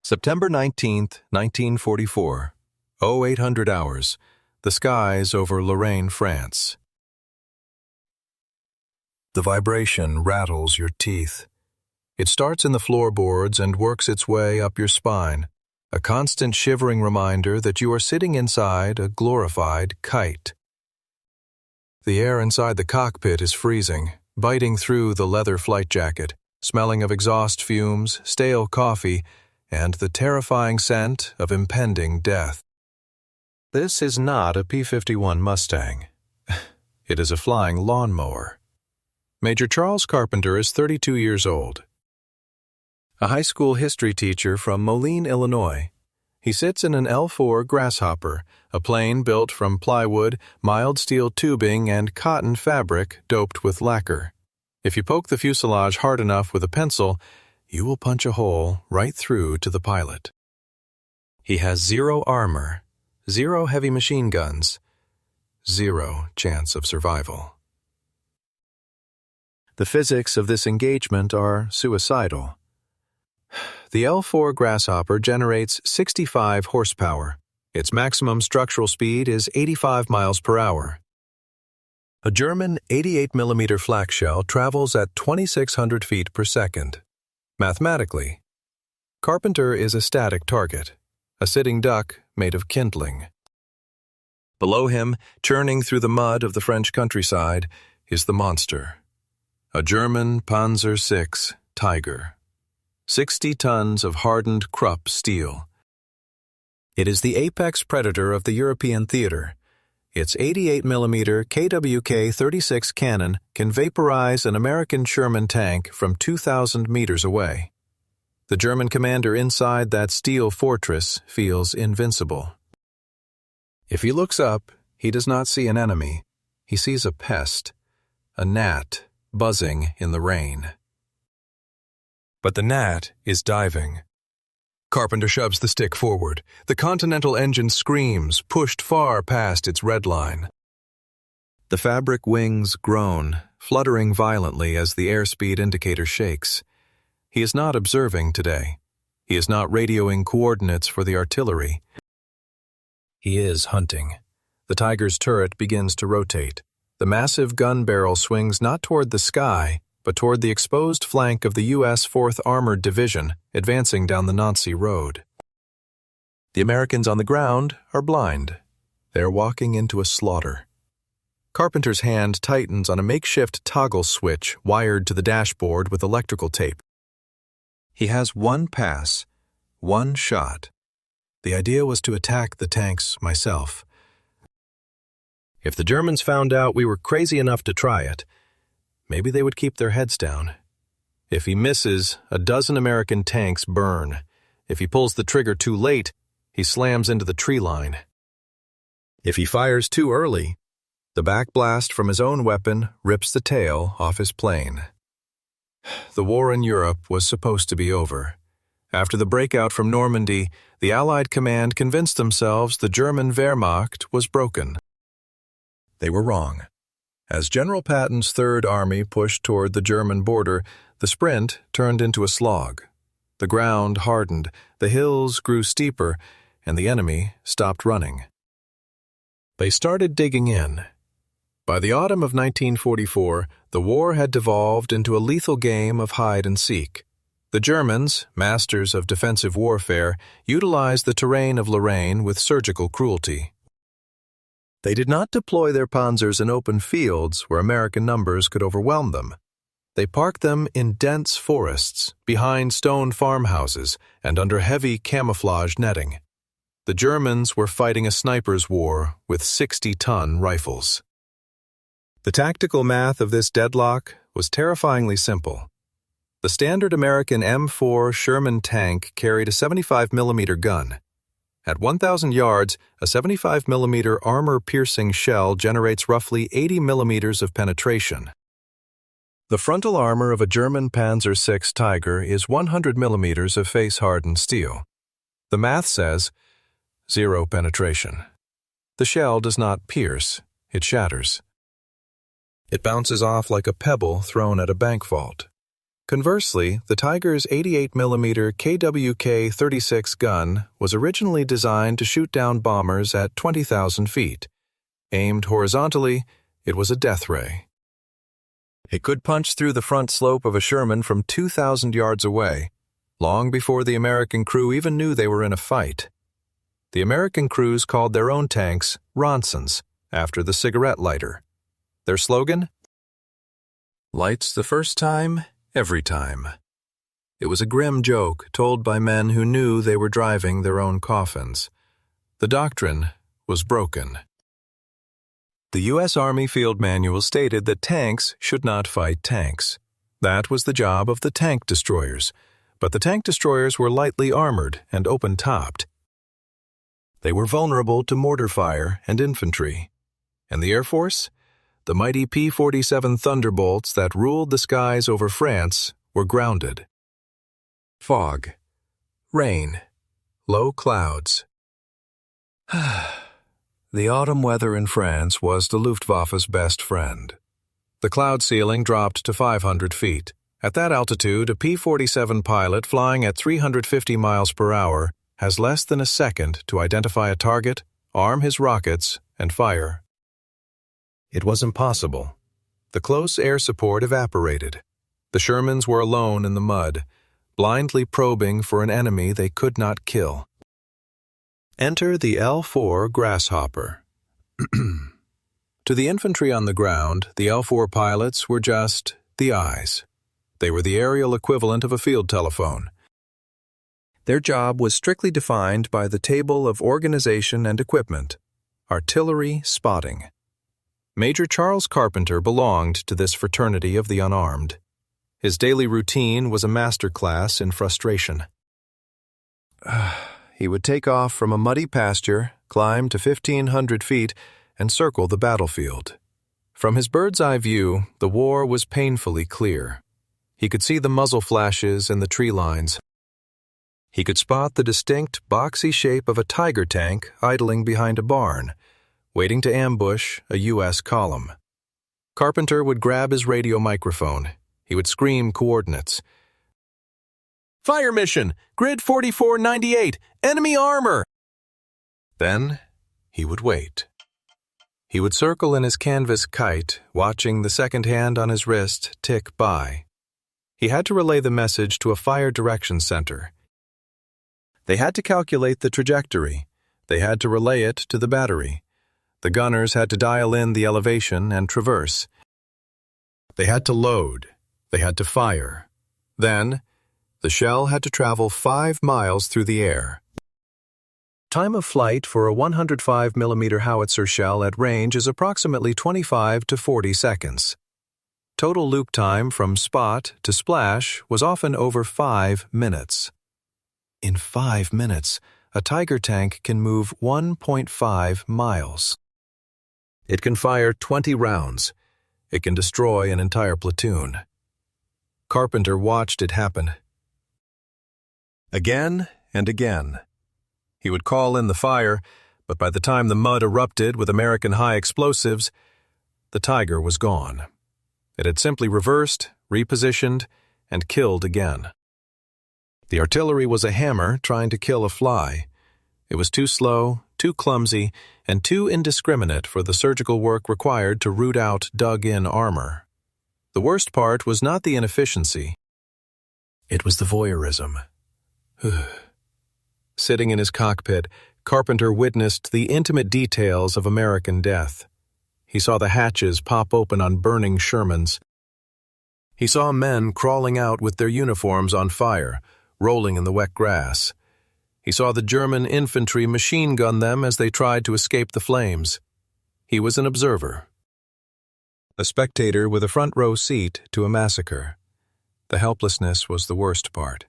September 19th, 1944. 0800 hours. The skies over Lorraine, France. The vibration rattles your teeth. It starts in the floorboards and works its way up your spine, a constant shivering reminder that you are sitting inside a glorified kite. The air inside the cockpit is freezing, biting through the leather flight jacket, smelling of exhaust fumes, stale coffee, and the terrifying scent of impending death. This is not a P-51 Mustang. It is a flying lawnmower. Major Charles Carpenter is 32 years old. A high school history teacher from Moline, Illinois. He sits in an L-4 Grasshopper, a plane built from plywood, mild steel tubing, and cotton fabric doped with lacquer. If you poke the fuselage hard enough with a pencil, you will punch a hole right through to the pilot. He has zero armor, zero heavy machine guns, zero chance of survival. The physics of this engagement are suicidal. The L-4 Grasshopper generates 65 horsepower. Its maximum structural speed is 85 miles per hour. A German 88mm flak shell travels at 2,600 feet per second. Mathematically, Carpenter is a static target, a sitting duck made of kindling. Below him, churning through the mud of the French countryside, is the monster. A German Panzer VI Tiger. 60 tons of hardened Krupp steel. It is the apex predator of the European theater. Its 88mm KWK-36 cannon can vaporize an American Sherman tank from 2,000 meters away. The German commander inside that steel fortress feels invincible. If he looks up, he does not see an enemy. He sees a pest, a gnat buzzing in the rain. But the gnat is diving. Carpenter shoves the stick forward. The Continental engine screams, pushed far past its red line. The fabric wings groan, fluttering violently as the airspeed indicator shakes. He is not observing today. He is not radioing coordinates for the artillery. He is hunting. The Tiger's turret begins to rotate. The massive gun barrel swings not toward the sky, but toward the exposed flank of the U.S. 4th Armored Division, advancing down the Nancy Road. The Americans on the ground are blind. They are walking into a slaughter. Carpenter's hand tightens on a makeshift toggle switch wired to the dashboard with electrical tape. He has one pass, one shot. The idea was to attack the tanks myself. If the Germans found out we were crazy enough to try it, maybe they would keep their heads down. If he misses, a dozen American tanks burn. If he pulls the trigger too late, he slams into the tree line. If he fires too early, the backblast from his own weapon rips the tail off his plane. The war in Europe was supposed to be over. After the breakout from Normandy, the Allied command convinced themselves the German Wehrmacht was broken. They were wrong. As General Patton's Third Army pushed toward the German border, the sprint turned into a slog. The ground hardened, the hills grew steeper, and the enemy stopped running. They started digging in. By the autumn of 1944, the war had devolved into a lethal game of hide-and-seek. The Germans, masters of defensive warfare, utilized the terrain of Lorraine with surgical cruelty. They did not deploy their panzers in open fields where American numbers could overwhelm them. They parked them in dense forests, behind stone farmhouses, and under heavy camouflage netting. The Germans were fighting a sniper's war with 60-ton rifles. The tactical math of this deadlock was terrifyingly simple. The standard American M4 Sherman tank carried a 75mm gun. At 1,000 yards, a 75mm armor-piercing shell generates roughly 80 millimeters of penetration. The frontal armor of a German Panzer VI Tiger is 100 millimeters of face-hardened steel. The math says 0 penetration. The shell does not pierce, it shatters. It bounces off like a pebble thrown at a bank vault. Conversely, the Tiger's 88mm KWK-36 gun was originally designed to shoot down bombers at 20,000 feet. Aimed horizontally, it was a death ray. It could punch through the front slope of a Sherman from 2,000 yards away, long before the American crew even knew they were in a fight. The American crews called their own tanks Ronsons, after the cigarette lighter. Their slogan? Lights the first time, every time. It was a grim joke told by men who knew they were driving their own coffins. The doctrine was broken. The U.S. Army Field Manual stated that tanks should not fight tanks. That was the job of the tank destroyers, but the tank destroyers were lightly armored and open-topped. They were vulnerable to mortar fire and infantry. And the Air Force? The mighty P-47 Thunderbolts that ruled the skies over France were grounded. Fog. Rain. Low clouds. The autumn weather in France was the Luftwaffe's best friend. The cloud ceiling dropped to 500 feet. At that altitude, a P-47 pilot flying at 350 miles per hour has less than a second to identify a target, arm his rockets, and fire. It was impossible. The close air support evaporated. The Shermans were alone in the mud, blindly probing for an enemy they could not kill. Enter the L-4 Grasshopper. To the infantry on the ground, the L-4 pilots were just the eyes. They were the aerial equivalent of a field telephone. Their job was strictly defined by the table of organization and equipment, artillery spotting. Major Charles Carpenter belonged to this fraternity of the unarmed. His daily routine was a masterclass in frustration. He would take off from a muddy pasture, climb to 1,500 feet, and circle the battlefield. From his bird's-eye view, the war was painfully clear. He could see the muzzle flashes and the tree lines. He could spot the distinct, boxy shape of a Tiger tank idling behind a barn, waiting to ambush a U.S. column. Carpenter would grab his radio microphone. He would scream coordinates. "Fire mission! Grid 4498! Enemy armor!" Then he would wait. He would circle in his canvas kite, watching the second hand on his wrist tick by. He had to relay the message to a fire direction center. They had to calculate the trajectory. They had to relay it to the battery. The gunners had to dial in the elevation and traverse. They had to load. They had to fire. Then, the shell had to travel 5 miles through the air. Time of flight for a 105mm howitzer shell at range is approximately 25 to 40 seconds. Total loop time from spot to splash was often over 5 minutes. In 5 minutes, a Tiger tank can move 1.5 miles. It can fire 20 rounds. It can destroy an entire platoon. Carpenter watched it happen. Again and again. He would call in the fire, but by the time the mud erupted with American high explosives, the Tiger was gone. It had simply reversed, repositioned, and killed again. The artillery was a hammer trying to kill a fly. It was too slow, too clumsy, and too indiscriminate for the surgical work required to root out dug-in armor. The worst part was not the inefficiency. It was the voyeurism. Sitting in his cockpit, Carpenter witnessed the intimate details of American death. He saw the hatches pop open on burning Shermans. He saw men crawling out with their uniforms on fire, rolling in the wet grass. He saw the German infantry machine gun them as they tried to escape the flames. He was an observer. A spectator with a front row seat to a massacre. The helplessness was the worst part.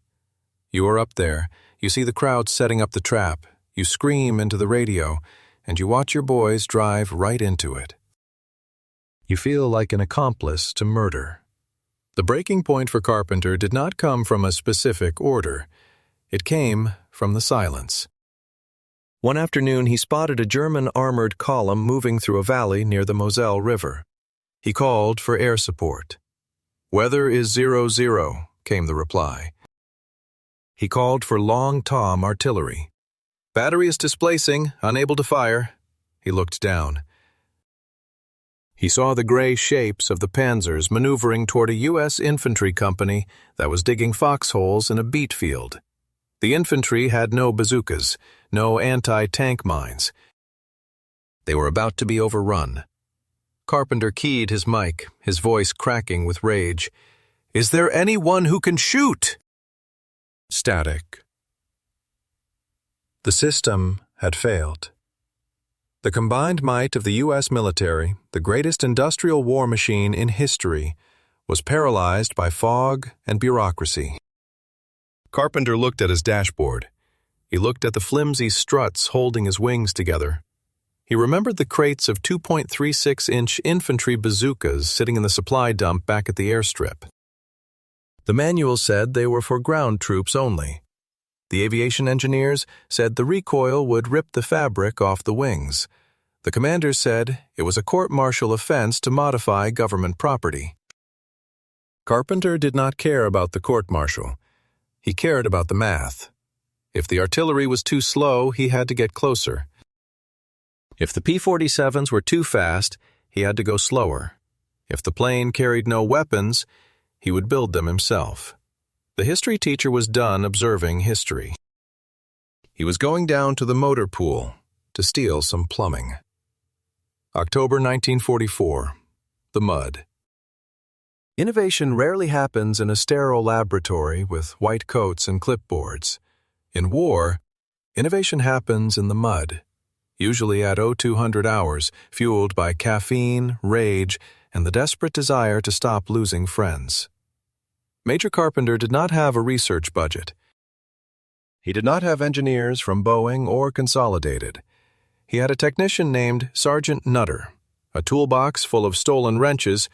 You are up there, you see the crowd setting up the trap, you scream into the radio, and you watch your boys drive right into it. You feel like an accomplice to murder. The breaking point for Carpenter did not come from a specific order. It came from the silence. One afternoon he spotted a German armored column moving through a valley near the Moselle River. He called for air support. "Weather is 0-0. came the reply. He called for Long Tom artillery. "Battery is displacing, unable to fire." He looked down. He saw the gray shapes of the panzers maneuvering toward a U.S. infantry company that was digging foxholes in a beet field. The infantry had no bazookas, no anti-tank mines. They were about to be overrun. Carpenter keyed his mic, his voice cracking with rage. "Is there anyone who can shoot?" Static. The system had failed. The combined might of the U.S. military, the greatest industrial war machine in history, was paralyzed by fog and bureaucracy. Carpenter looked at his dashboard. He looked at the flimsy struts holding his wings together. He remembered the crates of 2.36-inch infantry bazookas sitting in the supply dump back at the airstrip. The manual said they were for ground troops only. The aviation engineers said the recoil would rip the fabric off the wings. The commanders said it was a court-martial offense to modify government property. Carpenter did not care about the court-martial. He cared about the math. If the artillery was too slow, he had to get closer. If the P-47s were too fast, he had to go slower. If the plane carried no weapons, he would build them himself. The history teacher was done observing history. He was going down to the motor pool to steal some plumbing. October 1944. The mud. Innovation rarely happens in a sterile laboratory with white coats and clipboards. In war, innovation happens in the mud, usually at 0200 hours, fueled by caffeine, rage, and the desperate desire to stop losing friends. Major Carpenter did not have a research budget. He did not have engineers from Boeing or Consolidated. He had a technician named Sergeant Nutter, a toolbox full of stolen wrenches,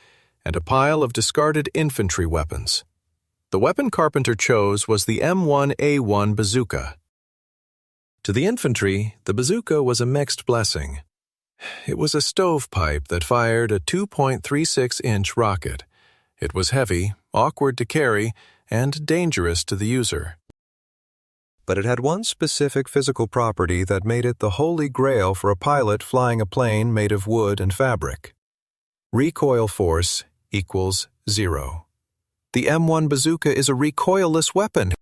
and a pile of discarded infantry weapons. The weapon Carpenter chose was the M1 Bazooka. To the infantry, the bazooka was a mixed blessing. It was a stovepipe that fired a 2.36-inch rocket. It was heavy, awkward to carry, and dangerous to the user. But it had one specific physical property that made it the holy grail for a pilot flying a plane made of wood and fabric. Recoil force equals 0. The M1 Bazooka is a recoilless weapon.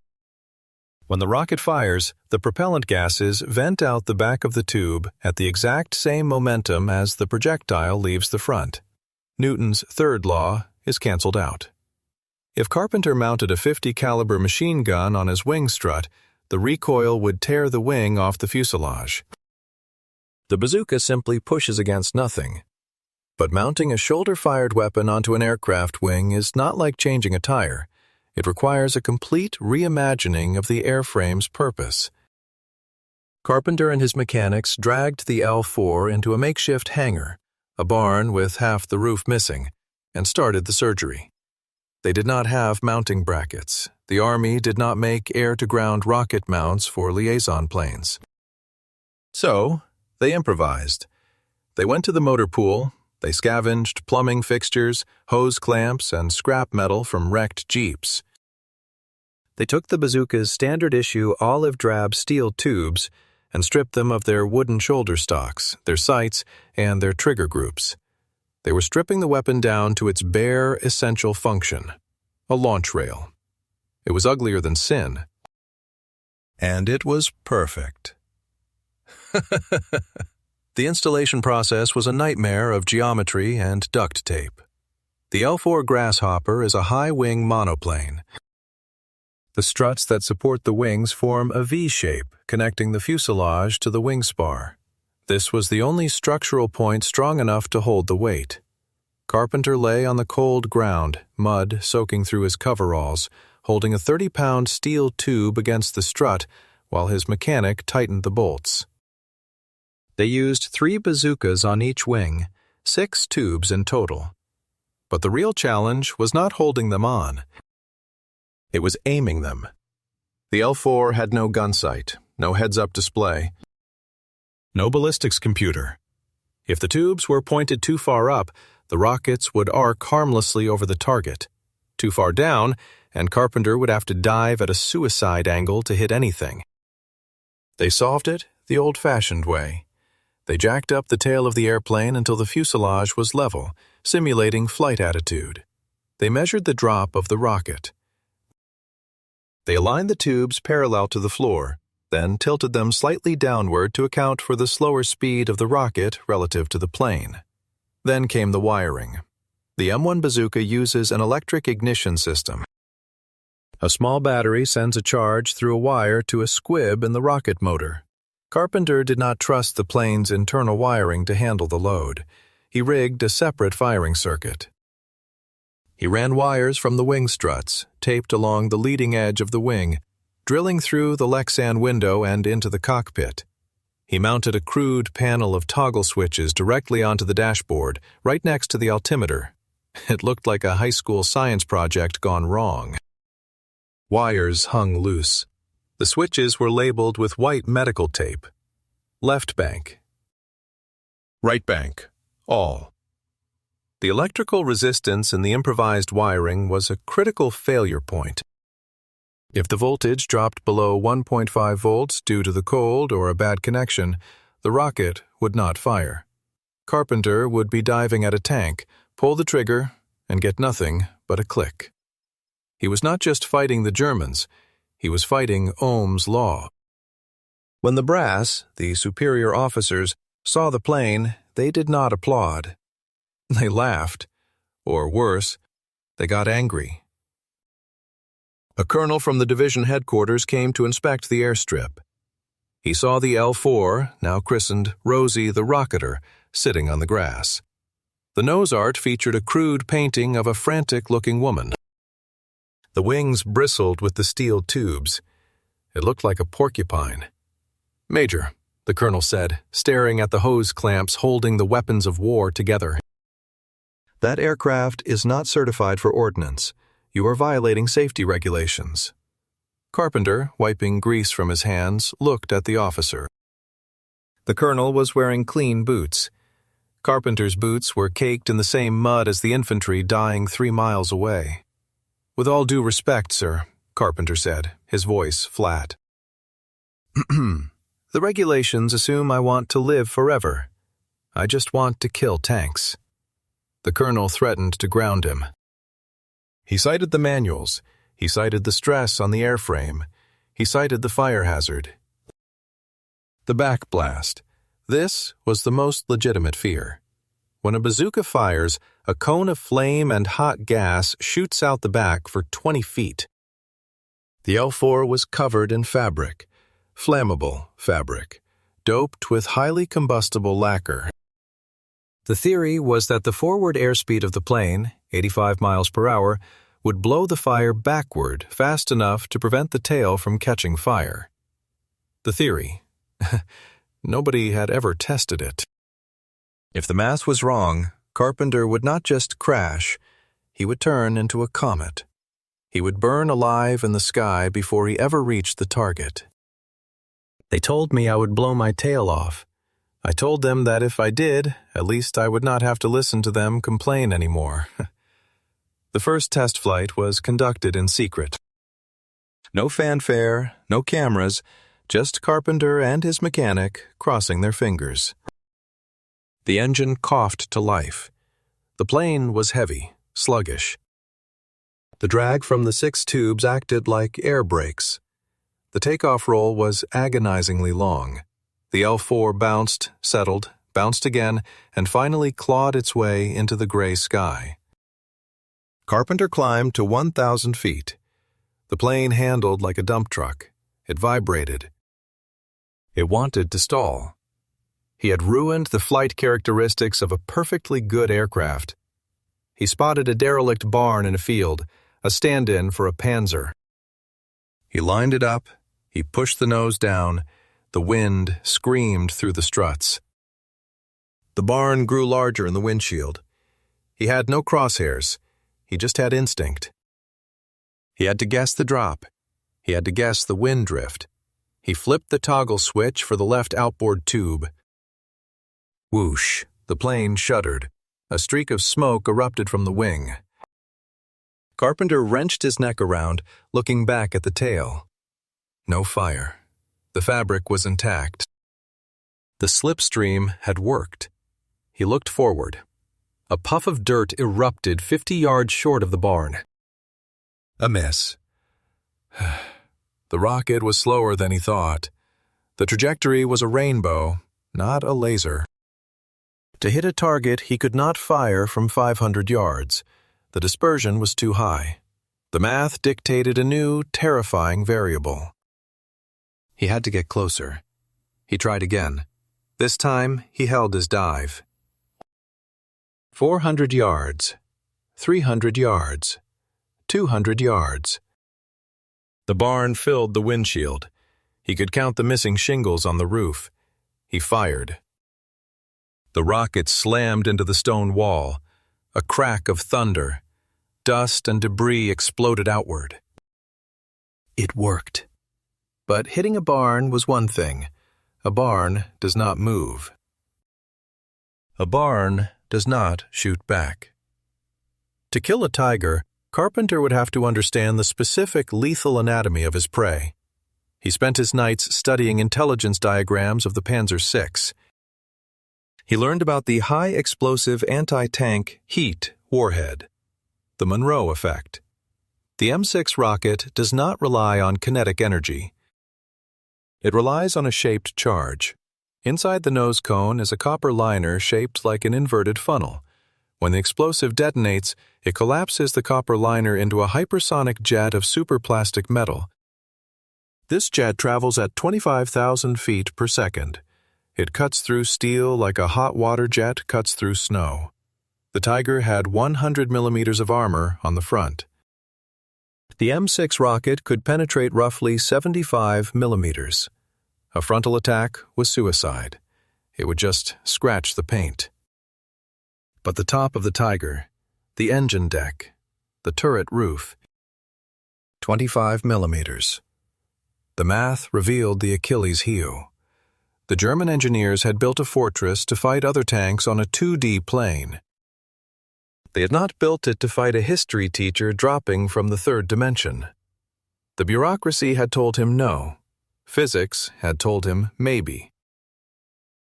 When the rocket fires, the propellant gases vent out the back of the tube at the exact same momentum as the projectile leaves the front. Newton's third law is canceled out. If Carpenter mounted a .50 caliber machine gun on his wing strut, the recoil would tear the wing off the fuselage. The bazooka simply pushes against nothing. But mounting a shoulder-fired weapon onto an aircraft wing is not like changing a tire. It requires a complete reimagining of the airframe's purpose. Carpenter and his mechanics dragged the L-4 into a makeshift hangar, a barn with half the roof missing, and started the surgery. They did not have mounting brackets. The Army did not make air-to-ground rocket mounts for liaison planes. So, they improvised. They went to the motor pool. They scavenged plumbing fixtures, hose clamps, and scrap metal from wrecked Jeeps. They took the bazooka's standard-issue olive-drab steel tubes and stripped them of their wooden shoulder stocks, their sights, and their trigger groups. They were stripping the weapon down to its bare, essential function, a launch rail. It was uglier than sin. And it was perfect. The installation process was a nightmare of geometry and duct tape. The L-4 Grasshopper is a high-wing monoplane. The struts that support the wings form a V-shape connecting the fuselage to the wing spar. This was the only structural point strong enough to hold the weight. Carpenter lay on the cold ground, mud soaking through his coveralls, holding a 30-pound steel tube against the strut while his mechanic tightened the bolts. They used 3 bazookas on each wing, 6 tubes in total. But the real challenge was not holding them on. It was aiming them. The L-4 had no gun sight, no heads-up display, no ballistics computer. If the tubes were pointed too far up, the rockets would arc harmlessly over the target. Too far down, and Carpenter would have to dive at a suicide angle to hit anything. They solved it the old-fashioned way. They jacked up the tail of the airplane until the fuselage was level, simulating flight attitude. They measured the drop of the rocket. They aligned the tubes parallel to the floor, then tilted them slightly downward to account for the slower speed of the rocket relative to the plane. Then came the wiring. The M1 Bazooka uses an electric ignition system. A small battery sends a charge through a wire to a squib in the rocket motor. Carpenter did not trust the plane's internal wiring to handle the load. He rigged a separate firing circuit. He ran wires from the wing struts, taped along the leading edge of the wing, drilling through the Lexan window and into the cockpit. He mounted a crude panel of toggle switches directly onto the dashboard, right next to the altimeter. It looked like a high school science project gone wrong. Wires hung loose. The switches were labeled with white medical tape. Left bank. Right bank. All. The electrical resistance in the improvised wiring was a critical failure point. If the voltage dropped below 1.5 volts due to the cold or a bad connection, the rocket would not fire. Carpenter would be diving at a tank, pull the trigger, and get nothing but a click. He was not just fighting the Germans, he was fighting Ohm's law. When the brass, the superior officers, saw the plane, they did not applaud. They laughed, or worse, they got angry. A colonel from the division headquarters came to inspect the airstrip. He saw the L-4, now christened Rosie the Rocketer, sitting on the grass. The nose art featured a crude painting of a frantic-looking woman. The wings bristled with the steel tubes. It looked like a porcupine. "Major," the colonel said, staring at the hose clamps holding the weapons of war together. "That aircraft is not certified for ordnance. You are violating safety regulations." Carpenter, wiping grease from his hands, looked at the officer. The colonel was wearing clean boots. Carpenter's boots were caked in the same mud as the infantry dying 3 miles away. "With all due respect, sir," Carpenter said, his voice flat. "The regulations assume I want to live forever. I just want to kill tanks." The colonel threatened to ground him. He cited the manuals. He cited the stress on the airframe. He cited the fire hazard. The backblast. This was the most legitimate fear. When a bazooka fires, a cone of flame and hot gas shoots out the back for 20 feet. The L-4 was covered in fabric, flammable fabric, doped with highly combustible lacquer. The theory was that the forward airspeed of the plane, 85 miles per hour, would blow the fire backward fast enough to prevent the tail from catching fire. The theory. Nobody had ever tested it. If the math was wrong, Carpenter would not just crash, he would turn into a comet. He would burn alive in the sky before he ever reached the target. They told me I would blow my tail off. I told them that if I did, at least I would not have to listen to them complain anymore. The first test flight was conducted in secret. No fanfare, no cameras, just Carpenter and his mechanic crossing their fingers. The engine coughed to life. The plane was heavy, sluggish. The drag from the 6 tubes acted like air brakes. The takeoff roll was agonizingly long. The L-4 bounced, settled, bounced again, and finally clawed its way into the gray sky. Carpenter climbed to 1,000 feet. The plane handled like a dump truck. It vibrated. It wanted to stall. He had ruined the flight characteristics of a perfectly good aircraft. He spotted a derelict barn in a field, a stand-in for a Panzer. He lined it up, he pushed the nose down, the wind screamed through the struts. The barn grew larger in the windshield. He had no crosshairs, he just had instinct. He had to guess the drop. He had to guess the wind drift. He flipped the toggle switch for the left outboard tube. Whoosh, the plane shuddered. A streak of smoke erupted from the wing. Carpenter wrenched his neck around, looking back at the tail. No fire. The fabric was intact. The slipstream had worked. He looked forward. A puff of dirt erupted 50 yards short of the barn. A miss. The rocket was slower than he thought. The trajectory was a rainbow, not a laser. To hit a target, he could not fire from 500 yards. The dispersion was too high. The math dictated a new, terrifying variable. He had to get closer. He tried again. This time, he held his dive. 400 yards, 300 yards, 200 yards. The barn filled the windshield. He could count the missing shingles on the roof. He fired. The rocket slammed into the stone wall. A crack of thunder. Dust and debris exploded outward. It worked. But hitting a barn was one thing. A barn does not move. A barn does not shoot back. To kill a tiger, Carpenter would have to understand the specific lethal anatomy of his prey. He spent his nights studying intelligence diagrams of the Panzer VI. He learned about the high-explosive anti-tank heat warhead, the Monroe effect. The M6 rocket does not rely on kinetic energy. It relies on a shaped charge. Inside the nose cone is a copper liner shaped like an inverted funnel. When the explosive detonates, it collapses the copper liner into a hypersonic jet of superplastic metal. This jet travels at 25,000 feet per second. It cuts through steel like a hot water jet cuts through snow. The Tiger had 100 millimeters of armor on the front. The M6 rocket could penetrate roughly 75 millimeters. A frontal attack was suicide. It would just scratch the paint. But the top of the Tiger, the engine deck, the turret roof, 25 millimeters. The math revealed the Achilles heel. The German engineers had built a fortress to fight other tanks on a 2D plane. They had not built it to fight a history teacher dropping from the third dimension. The bureaucracy had told him no. Physics had told him maybe.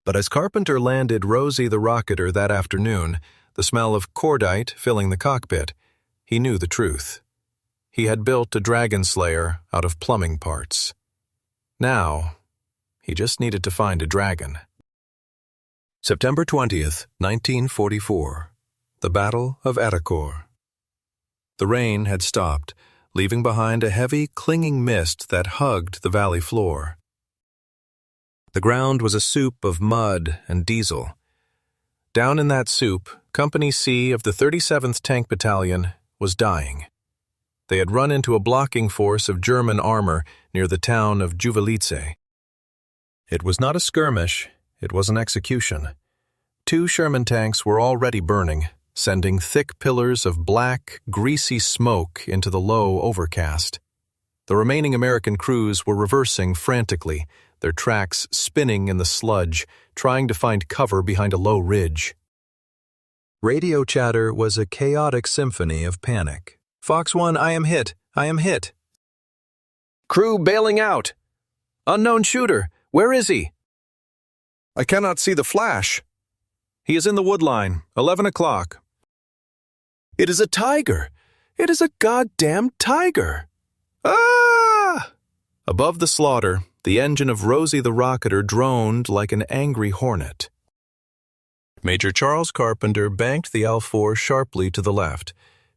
But as Carpenter landed Rosie the Rocketer that afternoon, the smell of cordite filling the cockpit, he knew the truth. He had built a dragon slayer out of plumbing parts. Now, he just needed to find a dragon. September 20th, 1944. The Battle of Etacourt. The rain had stopped, leaving behind a heavy, clinging mist that hugged the valley floor. The ground was a soup of mud and diesel. Down in that soup, Company C of the 37th Tank Battalion was dying. They had run into a blocking force of German armor near the town of Juvislice. It was not a skirmish, it was an execution. 2 Sherman tanks were already burning, sending thick pillars of black, greasy smoke into the low overcast. The remaining American crews were reversing frantically, their tracks spinning in the sludge, trying to find cover behind a low ridge. Radio chatter was a chaotic symphony of panic. Fox 1, I am hit. I am hit. Crew bailing out. Unknown shooter. Where is he? I cannot see the flash. He is in the woodline, 11 o'clock. It is a tiger. It is a goddamn tiger. Ah! Above the slaughter, the engine of Rosie the Rocketer droned like an angry hornet. Major Charles Carpenter banked the L-4 sharply to the left,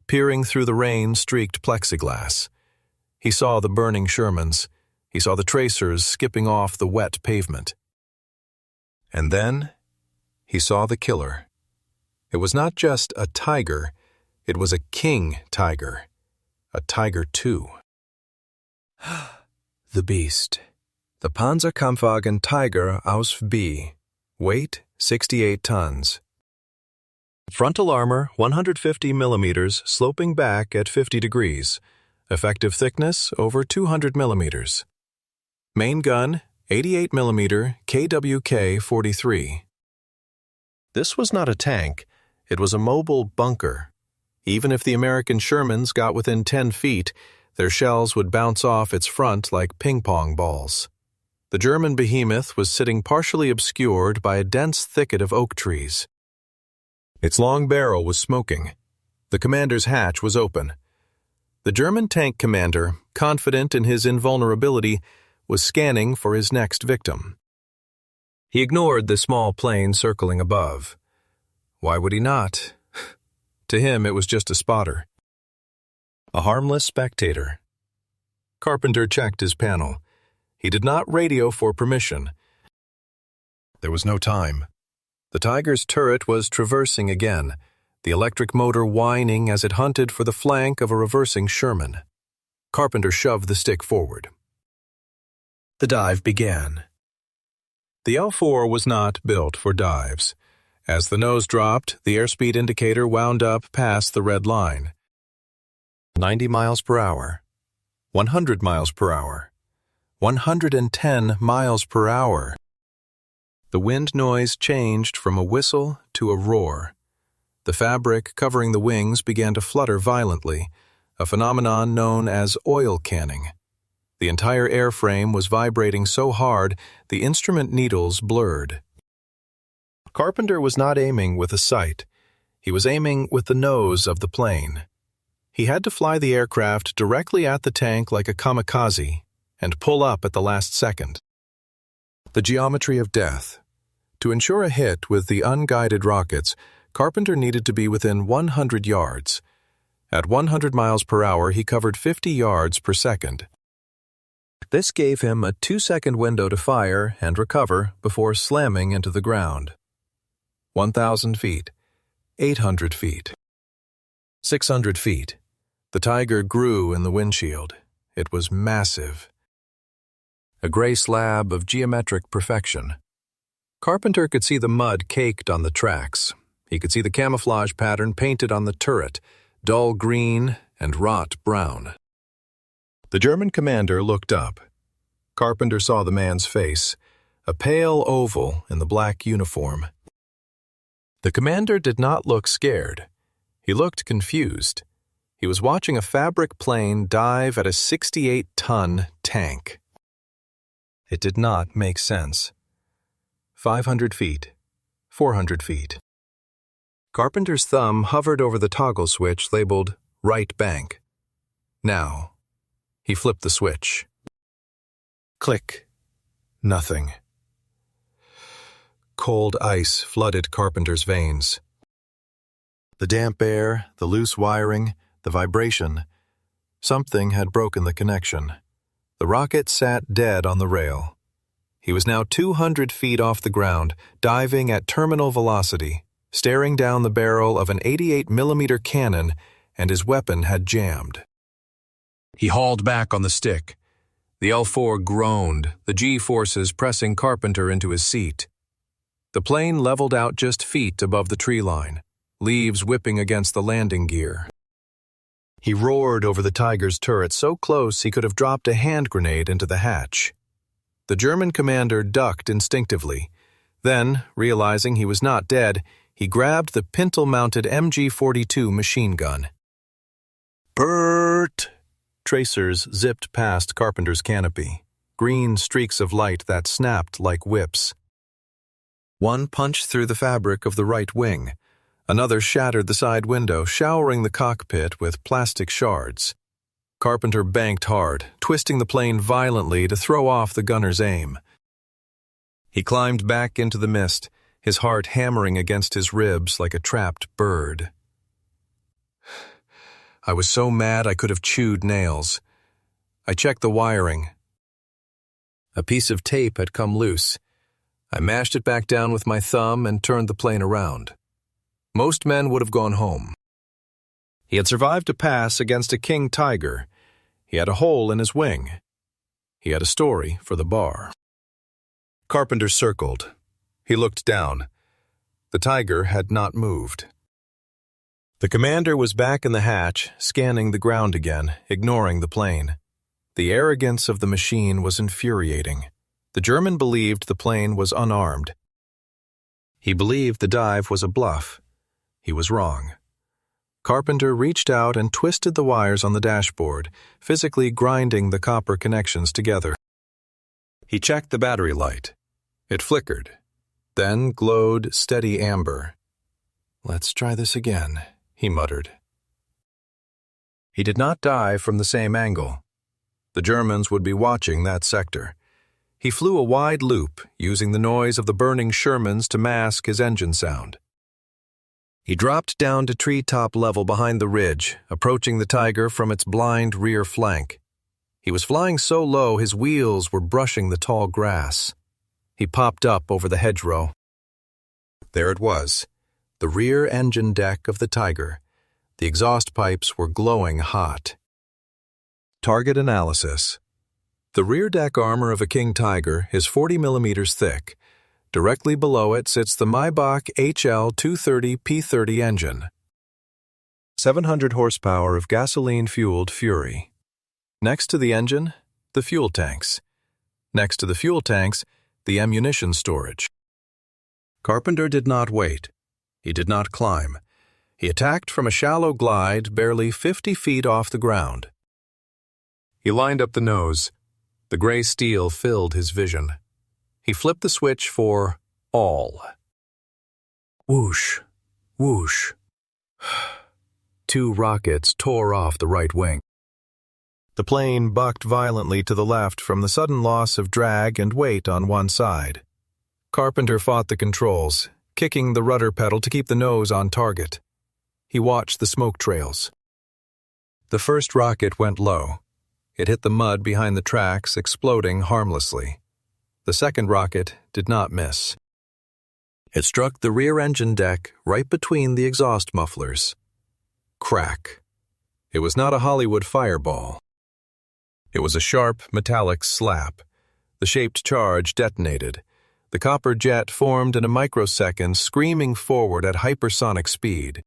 peering through the rain-streaked plexiglass. He saw the burning Shermans. He saw the tracers skipping off the wet pavement. And then he saw the killer. It was not just a tiger, it was a king tiger. A Tiger II. The beast. The Panzerkampfwagen Tiger aus B. Weight 68 tons. Frontal armor 150 millimeters, sloping back at 50 degrees. Effective thickness over 200 millimeters. Main gun 88 millimeter KWK-43. This was not a tank, it was a mobile bunker. Even if the American Shermans got within 10 feet, their shells would bounce off its front like ping-pong balls. The German behemoth was sitting partially obscured by a dense thicket of oak trees. Its long barrel was smoking. The commander's hatch was open. The German tank commander, confident in his invulnerability, was scanning for his next victim. He ignored the small plane circling above. Why would he not? To him, it was just a spotter. A harmless spectator. Carpenter checked his panel. He did not radio for permission. There was no time. The Tiger's turret was traversing again, the electric motor whining as it hunted for the flank of a reversing Sherman. Carpenter shoved the stick forward. The dive began. The L-4 was not built for dives. As the nose dropped, the airspeed indicator wound up past the red line. 90 miles per hour, 100 miles per hour, 110 miles per hour. The wind noise changed from a whistle to a roar. The fabric covering the wings began to flutter violently, a phenomenon known as oil canning. The entire airframe was vibrating so hard the instrument needles blurred. Carpenter was not aiming with a sight. He was aiming with the nose of the plane. He had to fly the aircraft directly at the tank like a kamikaze and pull up at the last second. The geometry of death. To ensure a hit with the unguided rockets, Carpenter needed to be within 100 yards. At 100 miles per hour, he covered 50 yards per second. This gave him a 2-second window to fire and recover before slamming into the ground. 1,000 feet, 800 feet, 600 feet. The Tiger grew in the windshield. It was massive. A gray slab of geometric perfection. Carpenter could see the mud caked on the tracks. He could see the camouflage pattern painted on the turret, dull green and wrought brown. The German commander looked up. Carpenter saw the man's face, a pale oval in the black uniform. The commander did not look scared. He looked confused. He was watching a fabric plane dive at a 68-ton tank. It did not make sense. 500 feet, 400 feet. Carpenter's thumb hovered over the toggle switch labeled right bank. Now. He flipped the switch. Click. Nothing. Cold ice flooded Carpenter's veins. The damp air, the loose wiring, the vibration. Something had broken the connection. The rocket sat dead on the rail. He was now 200 feet off the ground, diving at terminal velocity, staring down the barrel of an 88mm cannon, and his weapon had jammed. He hauled back on the stick. The L-4 groaned, the G-forces pressing Carpenter into his seat. The plane leveled out just feet above the tree line, leaves whipping against the landing gear. He roared over the Tiger's turret so close he could have dropped a hand grenade into the hatch. The German commander ducked instinctively. Then, realizing he was not dead, he grabbed the pintle-mounted MG-42 machine gun. Bert! Tracers zipped past Carpenter's canopy, green streaks of light that snapped like whips. One punched through the fabric of the right wing. Another shattered the side window, showering the cockpit with plastic shards. Carpenter banked hard, twisting the plane violently to throw off the gunner's aim. He climbed back into the mist, his heart hammering against his ribs like a trapped bird. I was so mad I could have chewed nails. I checked the wiring. A piece of tape had come loose. I mashed it back down with my thumb and turned the plane around. Most men would have gone home. He had survived a pass against a king tiger. He had a hole in his wing. He had a story for the bar. Carpenter circled. He looked down. The Tiger had not moved. The commander was back in the hatch, scanning the ground again, ignoring the plane. The arrogance of the machine was infuriating. The German believed the plane was unarmed. He believed the dive was a bluff. He was wrong. Carpenter reached out and twisted the wires on the dashboard, physically grinding the copper connections together. He checked the battery light. It flickered, then glowed steady amber. "Let's try this again," he muttered. He did not dive from the same angle. The Germans would be watching that sector. He flew a wide loop, using the noise of the burning Shermans to mask his engine sound. He dropped down to treetop level behind the ridge, approaching the Tiger from its blind rear flank. He was flying so low his wheels were brushing the tall grass. He popped up over the hedgerow. There it was, the rear engine deck of the Tiger. The exhaust pipes were glowing hot. Target analysis. The rear deck armor of a King Tiger is 40 millimeters thick. Directly below it sits the Maybach HL230 P30 engine. 700 horsepower of gasoline-fueled Fury. Next to the engine, the fuel tanks. Next to the fuel tanks, the ammunition storage. Carpenter did not wait. He did not climb. He attacked from a shallow glide barely 50 feet off the ground. He lined up the nose. The gray steel filled his vision. He flipped the switch for all. Whoosh, whoosh. 2 rockets tore off the right wing. The plane bucked violently to the left from the sudden loss of drag and weight on one side. Carpenter fought the controls, kicking the rudder pedal to keep the nose on target. He watched the smoke trails. The first rocket went low. It hit the mud behind the tracks, exploding harmlessly. The second rocket did not miss. It struck the rear engine deck right between the exhaust mufflers. Crack. It was not a Hollywood fireball. It was a sharp, metallic slap. The shaped charge detonated. The copper jet formed in a microsecond, screaming forward at hypersonic speed.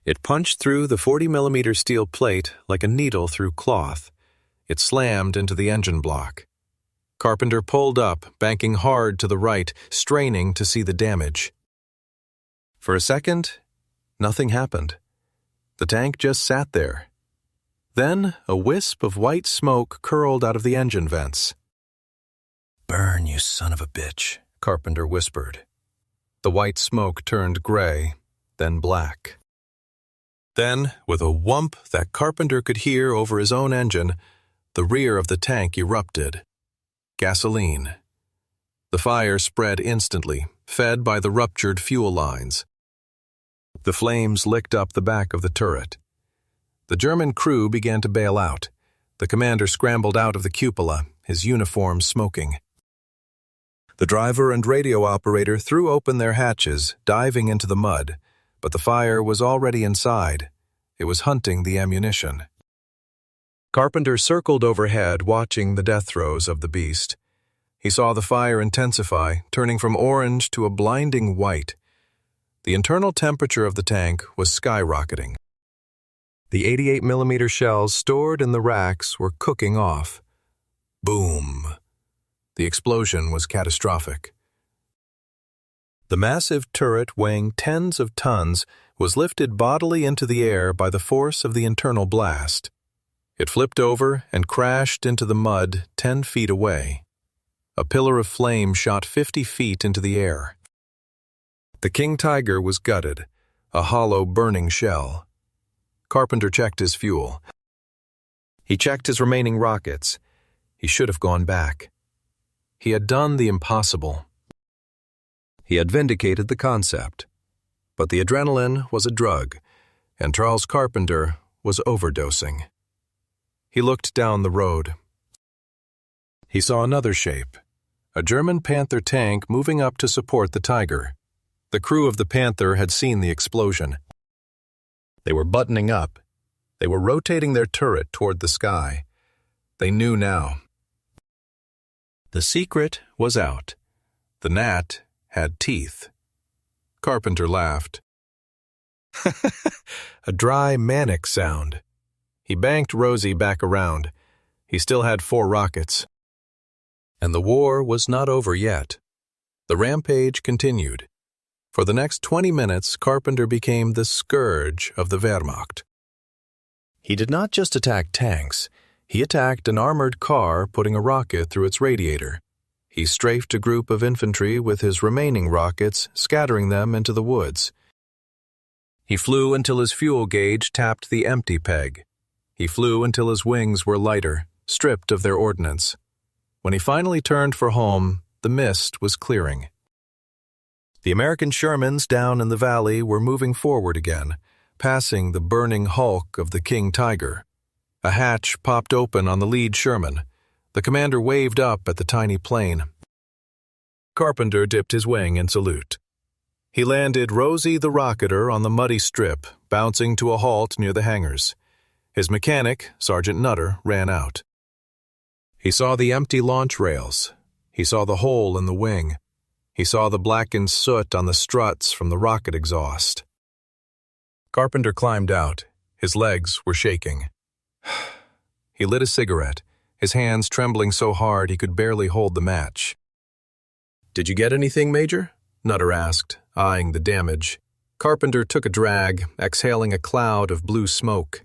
It punched through the 40-millimeter steel plate like a needle through cloth. It slammed into the engine block. Carpenter pulled up, banking hard to the right, straining to see the damage. For a second, nothing happened. The tank just sat there. Then a wisp of white smoke curled out of the engine vents. "Burn, you son of a bitch," Carpenter whispered. The white smoke turned gray, then black. Then, with a whump that Carpenter could hear over his own engine, the rear of the tank erupted. Gasoline. The fire spread instantly, fed by the ruptured fuel lines. The flames licked up the back of the turret. The German crew began to bail out. The commander scrambled out of the cupola, his uniform smoking. The driver and radio operator threw open their hatches, diving into the mud, but the fire was already inside. It was hunting the ammunition. Carpenter circled overhead, watching the death throes of the beast. He saw the fire intensify, turning from orange to a blinding white. The internal temperature of the tank was skyrocketing. The 88-millimeter shells stored in the racks were cooking off. Boom. The explosion was catastrophic. The massive turret, weighing tens of tons, was lifted bodily into the air by the force of the internal blast. It flipped over and crashed into the mud 10 feet away. A pillar of flame shot 50 feet into the air. The King Tiger was gutted, a hollow, burning shell. Carpenter checked his fuel. He checked his remaining rockets. He should have gone back. He had done the impossible. He had vindicated the concept. But the adrenaline was a drug, and Charles Carpenter was overdosing. He looked down the road. He saw another shape, a German Panther tank moving up to support the Tiger. The crew of the Panther had seen the explosion. They were buttoning up. They were rotating their turret toward the sky. They knew now. The secret was out. The gnat had teeth. Carpenter laughed. A dry, manic sound. He banked Rosie back around. He still had 4 rockets. And the war was not over yet. The rampage continued. For the next 20 minutes, Carpenter became the scourge of the Wehrmacht. He did not just attack tanks. He attacked an armored car putting a rocket through its radiator. He strafed a group of infantry with his remaining rockets, scattering them into the woods. He flew until his fuel gauge tapped the empty peg. He flew until his wings were lighter, stripped of their ordnance. When he finally turned for home, the mist was clearing. The American Shermans down in the valley were moving forward again, passing the burning hulk of the King Tiger. A hatch popped open on the lead Sherman. The commander waved up at the tiny plane. Carpenter dipped his wing in salute. He landed Rosie the Rocketer on the muddy strip, bouncing to a halt near the hangars. His mechanic, Sergeant Nutter, ran out. He saw the empty launch rails. He saw the hole in the wing. He saw the blackened soot on the struts from the rocket exhaust. Carpenter climbed out. His legs were shaking. He lit a cigarette, his hands trembling so hard he could barely hold the match. "Did you get anything, Major?" Nutter asked, eyeing the damage. Carpenter took a drag, exhaling a cloud of blue smoke.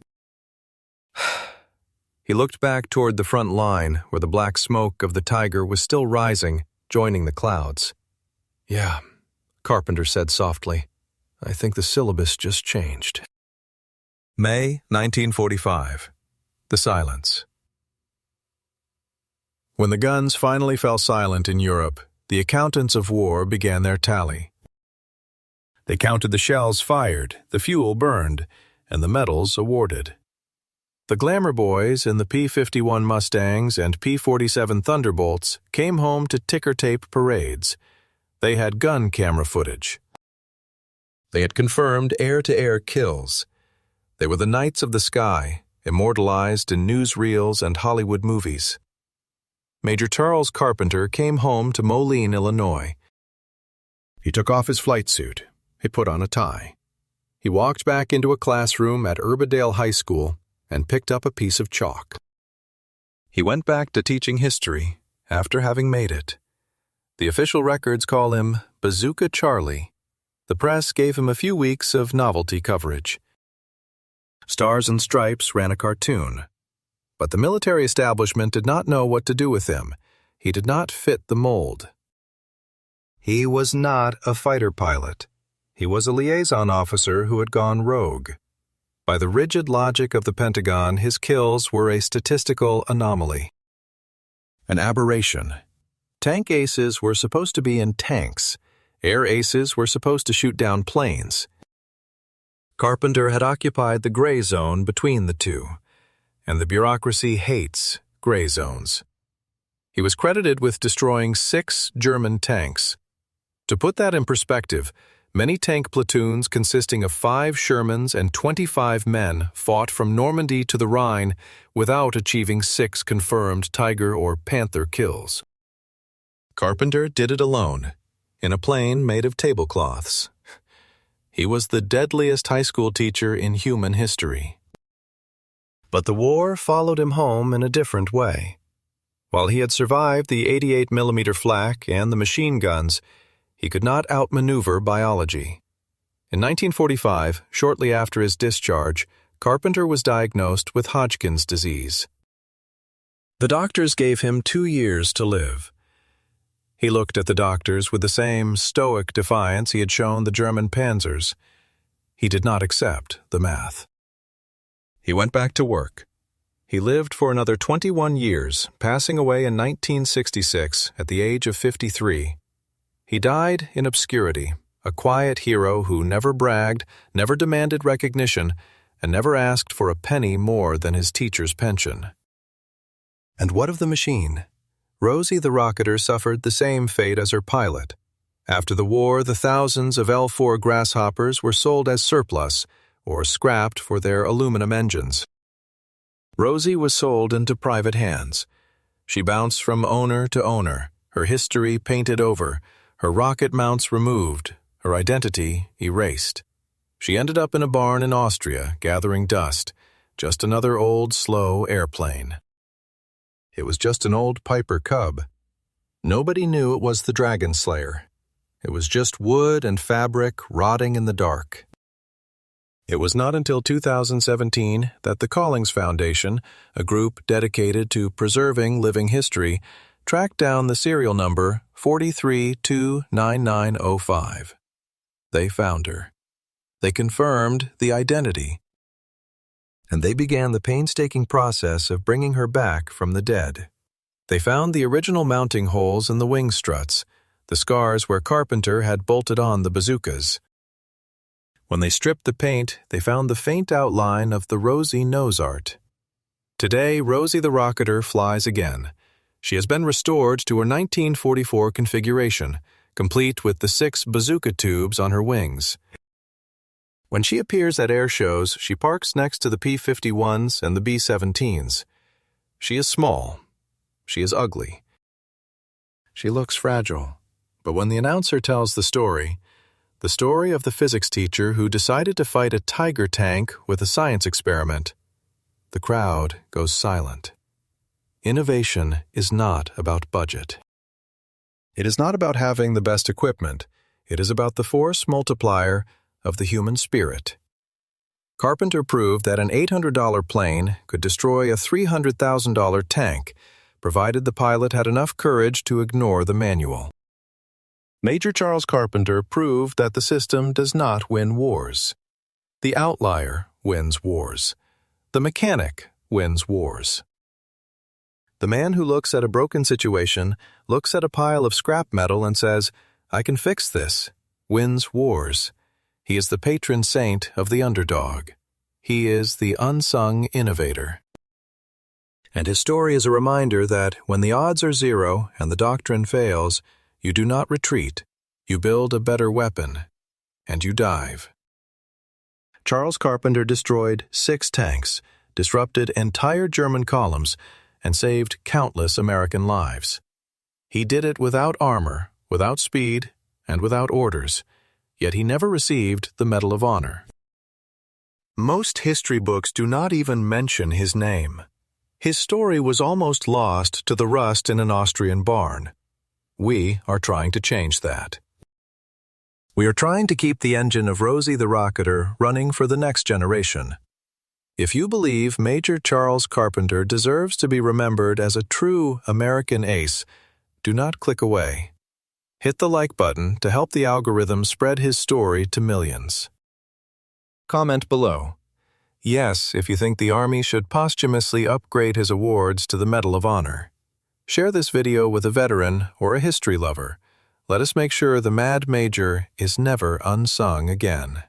He looked back toward the front line, where the black smoke of the Tiger was still rising, joining the clouds. "Yeah," Carpenter said softly. "I think the syllabus just changed." May 1945. The silence. When the guns finally fell silent in Europe, the accountants of war began their tally. They counted the shells fired, the fuel burned, and the medals awarded. The glamour boys in the P-51 Mustangs and P-47 Thunderbolts came home to ticker-tape parades. They had gun camera footage. They had confirmed air-to-air kills. They were the knights of the sky, immortalized in newsreels and Hollywood movies. Major Charles Carpenter came home to Moline, Illinois. He took off his flight suit. He put on a tie. He walked back into a classroom at Urbadale High School and picked up a piece of chalk. He went back to teaching history after having made it. The official records call him Bazooka Charlie. The press gave him a few weeks of novelty coverage. Stars and Stripes ran a cartoon. But the military establishment did not know what to do with him. He did not fit the mold. He was not a fighter pilot. He was a liaison officer who had gone rogue. By the rigid logic of the Pentagon, his kills were a statistical anomaly. An aberration. Tank aces were supposed to be in tanks. Air aces were supposed to shoot down planes. Carpenter had occupied the gray zone between the two, and the bureaucracy hates gray zones. He was credited with destroying 6 German tanks. To put that in perspective, many tank platoons consisting of 5 Shermans and 25 men fought from Normandy to the Rhine without achieving 6 confirmed Tiger or Panther kills. Carpenter did it alone, in a plane made of tablecloths. He was the deadliest high school teacher in human history. But the war followed him home in a different way. While he had survived the 88mm flak and the machine guns, he could not outmaneuver biology. In 1945, shortly after his discharge, Carpenter was diagnosed with Hodgkin's disease. The doctors gave him 2 years to live. He looked at the doctors with the same stoic defiance he had shown the German panzers. He did not accept the math. He went back to work. He lived for another 21 years, passing away in 1966 at the age of 53. He died in obscurity, a quiet hero who never bragged, never demanded recognition, and never asked for a penny more than his teacher's pension. And what of the machine? Rosie the Rocketer suffered the same fate as her pilot. After the war, the thousands of L-4 Grasshoppers were sold as surplus or scrapped for their aluminum engines. Rosie was sold into private hands. She bounced from owner to owner, her history painted over, her rocket mounts removed, her identity erased. She ended up in a barn in Austria, gathering dust, just another old, slow airplane. It was just an old Piper Cub. Nobody knew it was the Dragon Slayer. It was just wood and fabric rotting in the dark. It was not until 2017 that the Collings Foundation, a group dedicated to preserving living history, tracked down the serial number 4329905. They found her. They confirmed the identity. And they began the painstaking process of bringing her back from the dead. They found the original mounting holes in the wing struts, the scars where Carpenter had bolted on the bazookas. When they stripped the paint, they found the faint outline of the Rosie nose art. Today, Rosie the Rocketer flies again. She has been restored to her 1944 configuration, complete with the 6 bazooka tubes on her wings. When she appears at air shows, she parks next to the P-51s and the B-17s. She is small. She is ugly. She looks fragile. But when the announcer tells the story of the physics teacher who decided to fight a tiger tank with a science experiment, the crowd goes silent. Innovation is not about budget. It is not about having the best equipment. It is about the force multiplier of the human spirit. Carpenter proved that an $800 plane could destroy a $300,000 tank, provided the pilot had enough courage to ignore the manual. Major Charles Carpenter proved that the system does not win wars. The outlier wins wars. The mechanic wins wars. The man who looks at a broken situation, looks at a pile of scrap metal and says, "I can fix this," wins wars. He is the patron saint of the underdog. He is the unsung innovator. And his story is a reminder that when the odds are zero and the doctrine fails, you do not retreat, you build a better weapon, and you dive. Charles Carpenter destroyed 6 tanks, disrupted entire German columns, and saved countless American lives. He did it without armor, without speed, and without orders, yet he never received the Medal of Honor. Most history books do not even mention his name. His story was almost lost to the rust in an Austrian barn. We are trying to change that. We are trying to keep the engine of Rosie the Rocketer running for the next generation. If you believe Major Charles Carpenter deserves to be remembered as a true American ace, do not click away. Hit the like button to help the algorithm spread his story to millions. Comment below. Yes, if you think the Army should posthumously upgrade his awards to the Medal of Honor. Share this video with a veteran or a history lover. Let us make sure the Mad Major is never unsung again.